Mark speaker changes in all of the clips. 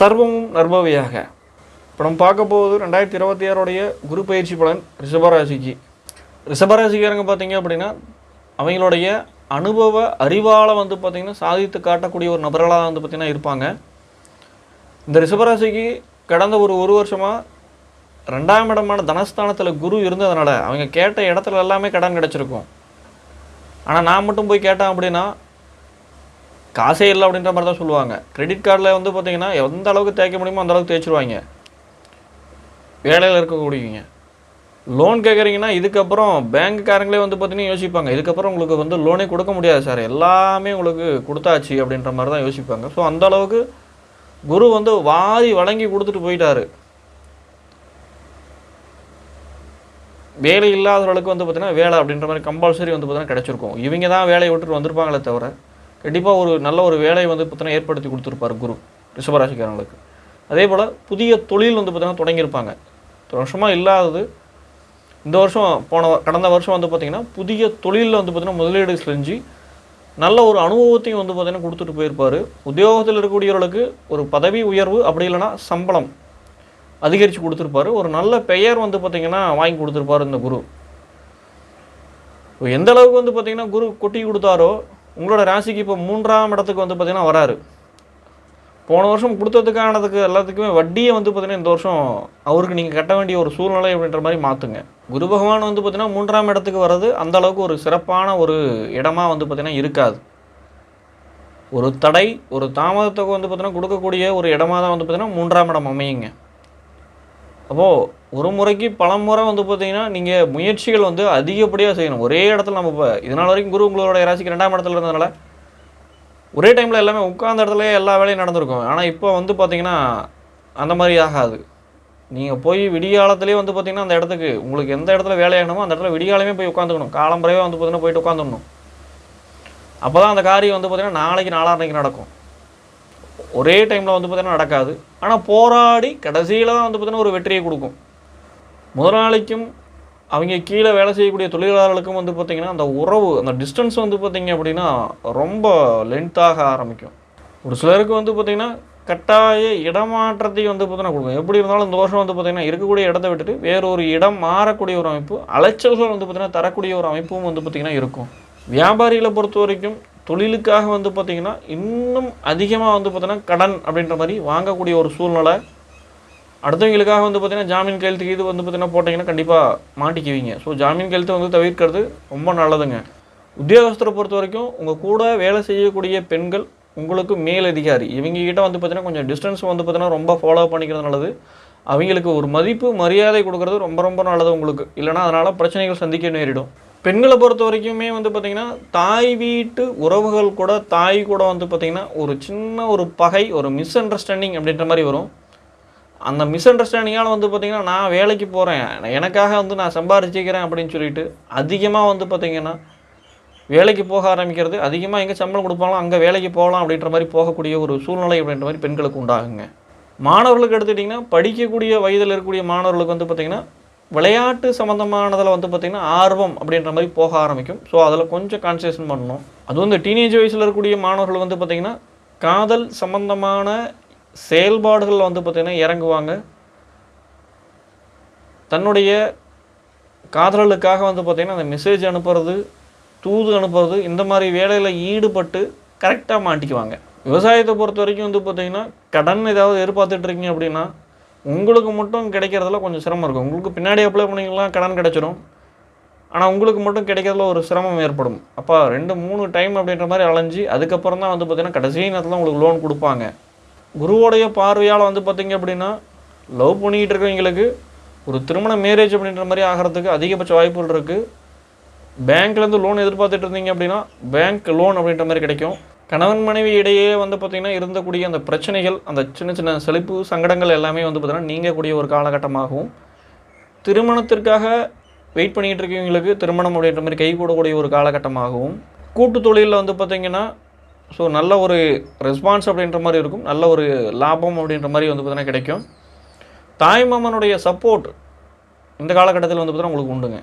Speaker 1: சர்வமும் நற்பவையாக. இப்போ நம்ம பார்க்க போகுது 2026 குரு பயிற்சி பலன் ரிஷபராசிக்கு. ரிஷபராசிக்காரங்க பார்த்தீங்க அப்படின்னா அவங்களுடைய அனுபவ அறிவால் பார்த்திங்கன்னா சாதித்து காட்டக்கூடிய ஒரு நபர்களாக பார்த்திங்கன்னா இருப்பாங்க. இந்த ரிஷபராசிக்கு கடந்த ஒரு வருஷமாக 2ஆம் இடமான தனஸ்தானத்தில் குரு இருந்ததுனால அவங்க கேட்ட இடத்துல எல்லாமே கடன் கிடச்சிருக்கும். ஆனால் நான் மட்டும் போய் கேட்டேன் அப்படின்னா காசே இல்லை அப்படின்ற மாதிரி தான் சொல்லுவாங்க. கிரெடிட் கார்டில் பார்த்திங்கன்னா எந்த அளவுக்கு தேய்க்க முடியுமோ அந்த அளவுக்கு தேய்ச்சிருவாங்க. வேலையில் இருக்கக்கூடியவங்க லோன் கேட்குறீங்கன்னா இதுக்கப்புறம் பேங்க்குக்காரங்களே பார்த்திங்கன்னா யோசிப்பாங்க, இதுக்கப்புறம் உங்களுக்கு லோனே கொடுக்க முடியாது சார், எல்லாமே உங்களுக்கு கொடுத்தாச்சு அப்படின்ற மாதிரி தான் யோசிப்பாங்க. ஸோ அந்த அளவுக்கு குரு வாரி வழங்கி கொடுத்துட்டு போயிட்டாரு. வேலை இல்லாதவர்களுக்கு பார்த்திங்கன்னா வேலை அப்படின்ற மாதிரி கம்பல்சரி பார்த்திங்கன்னா கிடச்சிருக்கும். இவங்க தான் வேலையை விட்டுட்டு வந்திருப்பாங்களே தவிர கண்டிப்பாக ஒரு நல்ல ஒரு வேலையை பார்த்திங்கன்னா ஏற்படுத்தி கொடுத்துருப்பார் குரு ரிஷபராசிக்காரங்களுக்கு. அதே போல் புதிய தொழில் பார்த்திங்கன்னா தொடங்கியிருப்பாங்க. வருஷமாக இல்லாதது இந்த வருஷம் கடந்த வருஷம் பார்த்திங்கன்னா புதிய தொழிலில் பார்த்திங்கன்னா முதலீடு செஞ்சு நல்ல ஒரு அனுபவத்தையும் பார்த்திங்கன்னா கொடுத்துட்டு போயிருப்பார். உத்தியோகத்தில் இருக்கக்கூடியவர்களுக்கு ஒரு பதவி உயர்வு அப்படி இல்லைன்னா சம்பளம் அதிகரித்து கொடுத்துருப்பாரு. ஒரு நல்ல பெயர் பார்த்திங்கன்னா வாங்கி கொடுத்துருப்பாரு இந்த குரு. எந்த அளவுக்கு பார்த்திங்கன்னா குரு கொட்டி கொடுத்தாரோ உங்களோட ராசிக்கு இப்போ 3ஆம் இடத்துக்கு பார்த்திங்கன்னா வராரு. போன வருஷம் கொடுத்ததுக்கானதுக்கு எல்லாத்துக்குமே வட்டியை பார்த்திங்கன்னா இந்த வருஷம் அவருக்கு நீங்கள் கட்ட வேண்டிய ஒரு சூழ்நிலை அப்படின்ற மாதிரி மாற்றுங்க. குரு பகவான் பார்த்திங்கன்னா 3ஆம் இடத்துக்கு வர்றது அந்த அளவுக்கு ஒரு சிறப்பான ஒரு இடமா பார்த்திங்கன்னா இருக்காது. ஒரு தடை ஒரு தாமதத்துக்கு பார்த்திங்கன்னா கொடுக்கக்கூடிய ஒரு இடமா தான் பார்த்திங்கன்னா 3ஆம் இடம் அமையுங்க. அப்போது ஒரு முறைக்கு பல முறை பார்த்திங்கன்னா நீங்கள் முயற்சிகள் அதிகப்படியாக செய்யணும். ஒரே இடத்துல நம்ம இப்போ இதனால் வரைக்கும் குரு உங்களுடைய ராசிக்கு 2ஆம் இடத்துல இருந்ததுனால ஒரே டைமில் எல்லாமே உட்கார்ந்த இடத்துல எல்லா வேலையும் நடந்திருக்கும். ஆனால் இப்போ பார்த்திங்கன்னா அந்த மாதிரி ஆகாது. நீங்கள் போய் விடிகாலத்துலேயே பார்த்திங்கன்னா அந்த இடத்துக்கு உங்களுக்கு எந்த இடத்துல வேலையாகணுமோ அந்த இடத்துல விடிகாலமே போய் உட்காந்துக்கணும். காலம்பறையே பார்த்திங்கன்னா போயிட்டு உட்காந்துடணும். அப்போ தான் அந்த காரியம் பார்த்திங்கன்னா நாளைக்கு நாளான்னைக்கு நடக்கும். ஒரே டைமில் பார்த்திங்கன்னா நடக்காது. ஆனால் போராடி கடைசியில் தான் பார்த்திங்கன்னா ஒரு வெற்றியை கொடுக்கும். முதலாளிக்கும் அவங்க கீழே வேலை செய்யக்கூடிய தொழிலாளர்களுக்கும் பார்த்திங்கன்னா அந்த உறவு அந்த டிஸ்டன்ஸ் பார்த்திங்க அப்படின்னா ரொம்ப லென்த்தாக ஆரம்பிக்கும். ஒரு சிலருக்கு பார்த்திங்கன்னா கட்டாய இடமாற்றத்தையும் பார்த்திங்கன்னா கொடுக்கும். எப்படி இருந்தாலும் இந்த வருஷம் பார்த்திங்கன்னா இருக்கக்கூடிய இடத்த விட்டுட்டு வேறொரு இடம் மாறக்கூடிய ஒரு அமைப்பு, அலைச்சல்கள் பார்த்திங்கன்னா தரக்கூடிய ஒரு அமைப்பும் பார்த்திங்கன்னா இருக்கும். வியாபாரிகளை பொறுத்த வரைக்கும் தொழிலுக்காக பார்த்திங்கன்னா இன்னும் அதிகமாக பார்த்திங்கன்னா கடன் அப்படின்ற மாதிரி வாங்கக்கூடிய ஒரு சூழ்நிலை. அடுத்தவங்களுக்காக பார்த்திங்கன்னா ஜாமீன் கையெழுத்துக்கு இது பார்த்திங்கன்னா போட்டிங்கன்னா கண்டிப்பாக மாட்டிக்குவீங்க. ஸோ ஜாமீன் கையெழுத்து தவிர்க்கிறது ரொம்ப நல்லதுங்க. உத்தியோகஸ்தரை பொறுத்த வரைக்கும் உங்கள் கூட வேலை செய்யக்கூடிய பெண்கள் உங்களுக்கு மேலதிகாரி இவங்ககிட்ட பார்த்திங்கன்னா கொஞ்சம் டிஸ்டன்ஸ் பார்த்திங்கன்னா ரொம்ப ஃபாலோ பண்ணிக்கிறது நல்லது. அவங்களுக்கு ஒரு மதிப்பு மரியாதை கொடுக்கறது ரொம்ப ரொம்ப நல்லது உங்களுக்கு. இல்லைனா அதனால் பிரச்சனைகள் சந்திக்க நேரிடும். பெண்களை பொறுத்த வரைக்குமே பார்த்திங்கன்னா தாய் வீட்டு உறவுகள் கூட தாய் கூட பார்த்திங்கன்னா ஒரு சின்ன ஒரு பகை ஒரு மிஸ் அண்டர்ஸ்டாண்டிங் அப்படின்ற மாதிரி வரும். அந்த மிஸ் அண்டர்ஸ்டாண்டிங்கால் பார்த்திங்கன்னா நான் வேலைக்கு போகிறேன், எனக்காக நான் சம்பாரிச்சிக்கிறேன் அப்படின்னு சொல்லிட்டு அதிகமாக பார்த்திங்கன்னா வேலைக்கு போக ஆரம்பிக்கிறது. அதிகமாக எங்கே சம்பளம் கொடுப்பாங்களோ அங்கே வேலைக்கு போகலாம் அப்படின்ற மாதிரி போகக்கூடிய ஒரு சூழ்நிலை அப்படின்ற மாதிரி பெண்களுக்கு உண்டாகுங்க. மாணவர்களுக்கு எடுத்துக்கிட்டிங்கன்னா படிக்கக்கூடிய வயதில் இருக்கக்கூடிய மாணவர்களுக்கு பார்த்திங்கன்னா விளையாட்டு சம்மந்தமானதில் பார்த்திங்கன்னா ஆர்வம் அப்படின்ற மாதிரி போக ஆரம்பிக்கும். ஸோ அதில் கொஞ்சம் கான்சன்ட்ரேஷன் பண்ணணும். அதுவும் இந்த டீனேஜ் வயசில் இருக்கக்கூடிய மாணவர்கள் பார்த்திங்கன்னா காதல் சம்பந்தமான செயல்பாடுகள் பார்த்திங்கன்னா இறங்குவாங்க. தன்னுடைய காதலர்களுக்காக பார்த்திங்கன்னா அந்த மெசேஜ் அனுப்புறது தூது அனுப்புறது இந்த மாதிரி வேலையில் ஈடுபட்டு கரெக்டாக மாட்டிக்குவாங்க. விவசாயத்தை பொறுத்த வரைக்கும் பார்த்திங்கன்னா கடன் ஏதாவது எதிர்பார்த்துட்ருக்கீங்க அப்படின்னா உங்களுக்கு மட்டும் கிடைக்கிறதுல கொஞ்சம் சிரமம் இருக்கும். உங்களுக்கு பின்னாடி அப்ளை பண்ணிங்கன்னா கடன் கிடைச்சிடும். ஆனால் உங்களுக்கு மட்டும் கிடைக்கிறதுல ஒரு சிரமம் ஏற்படும். அப்போ 2-3 டைம் அப்படின்ற மாதிரி அலைஞ்சி அதுக்கப்புறம் தான் பார்த்திங்கன்னா கடைசி நேரத்தில் உங்களுக்கு லோன் கொடுப்பாங்க. குருவோடைய பார்வையால் பார்த்திங்க அப்படின்னா லவ் பண்ணிக்கிட்டு இருக்கவங்களுக்கு ஒரு திருமண மேரேஜ் அப்படின்ற மாதிரி ஆகிறதுக்கு அதிகபட்ச வாய்ப்புகள் இருக்குது. பேங்க்லேருந்து லோன் எதிர்பார்த்துட்டு இருந்தீங்க அப்படின்னா பேங்க் லோன் அப்படின்ற மாதிரி கிடைக்கும். கணவன் மனைவி இடையே பார்த்திங்கன்னா இருந்தக்கூடிய அந்த பிரச்சனைகள் அந்த சின்ன சின்ன செழிப்பு சங்கடங்கள் எல்லாமே பார்த்திங்கன்னா நீங்கக்கூடிய ஒரு காலகட்டமாகவும், திருமணத்திற்காக வெயிட் பண்ணிகிட்டு இருக்கவங்களுக்கு திருமணம் அப்படின்ற மாதிரி கை கூடக்கூடிய ஒரு காலகட்டமாகவும், கூட்டு தொழிலில் பார்த்திங்கன்னா ஸோ நல்ல ஒரு ரெஸ்பான்ஸ் அப்படின்ற மாதிரி இருக்கும். நல்ல ஒரு லாபம் அப்படின்ற மாதிரி பார்த்திங்கன்னா கிடைக்கும். தாய்மாமனுடைய சப்போர்ட் இந்த காலகட்டத்தில் பார்த்திங்கன்னா உங்களுக்கு உண்டுங்க.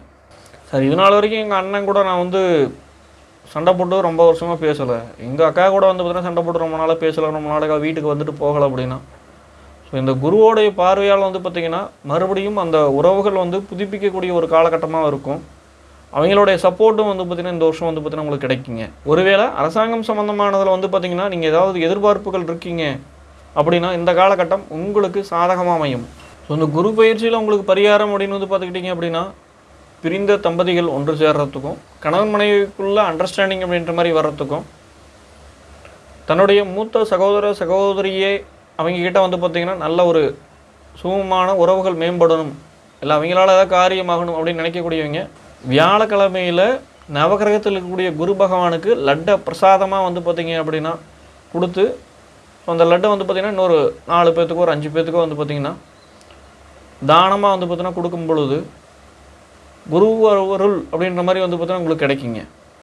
Speaker 1: சார் இதனால் வரைக்கும் எங்கள் அண்ணன் கூட நான் சண்டை போட்டு ரொம்ப வருஷமாக பேசலை, எங்கள் அக்கா கூட பார்த்தீங்கன்னா சண்டை போட்டு ரொம்ப நாளாக பேசலை, ரொம்ப நாளாக வீட்டுக்கு வந்துட்டு போகலை அப்படின்னா ஸோ இந்த குருவோடைய பார்வையால் வந்து பார்த்திங்கன்னா மறுபடியும் அந்த உறவுகள் வந்து புதுப்பிக்கக்கூடிய ஒரு காலகட்டமாக இருக்கும். அவங்களுடைய சப்போர்ட்டும் வந்து பார்த்திங்கன்னா இந்த வருஷம் வந்து பார்த்திங்கன்னா உங்களுக்கு கிடைக்குங்க. ஒருவேளை அரசாங்கம் சம்மந்தமானதில் வந்து பார்த்திங்கன்னா நீங்கள் ஏதாவது எதிர்பார்ப்புகள் இருக்கீங்க அப்படின்னா இந்த காலகட்டம் உங்களுக்கு சாதகமாக அமையும். ஸோ இந்த குரு பயிற்சியில் உங்களுக்கு பரிகாரம் அப்படின்னு வந்து பார்த்துக்கிட்டிங்க அப்படின்னா, பிரிந்த தம்பதிகள் ஒன்று சேர்றதுக்கும், கணவன் மனைவிக்குள்ள அண்டர்ஸ்டாண்டிங் அப்படின்ற மாதிரி வர்றதுக்கும், தன்னுடைய மூத்த சகோதர சகோதரியே அவங்கக்கிட்ட வந்து பார்த்திங்கன்னா நல்ல ஒரு சுகமான உறவுகள் மேம்படணும், இல்லை அவங்களால ஏதாவது காரியமாகணும் அப்படின்னு நினைக்கக்கூடியவங்க வியாழக்கிழமையில் நவகிரகத்தில் இருக்கக்கூடிய குரு பகவானுக்கு லட்டை பிரசாதமாக வந்து பார்த்திங்க அப்படின்னா கொடுத்து, அந்த லட்டை வந்து பார்த்திங்கன்னா இன்னொரு 4 பேர்த்துக்கோ ஒரு 5 பேர்த்துக்கோ வந்து பார்த்திங்கன்னா தானமாக வந்து பார்த்திங்கன்னா கொடுக்கும் பொழுது குரு அருள் அப்படின்ற மாதிரி வந்து பார்த்திங்கன்னா உங்களுக்கு கிடைக்குங்க.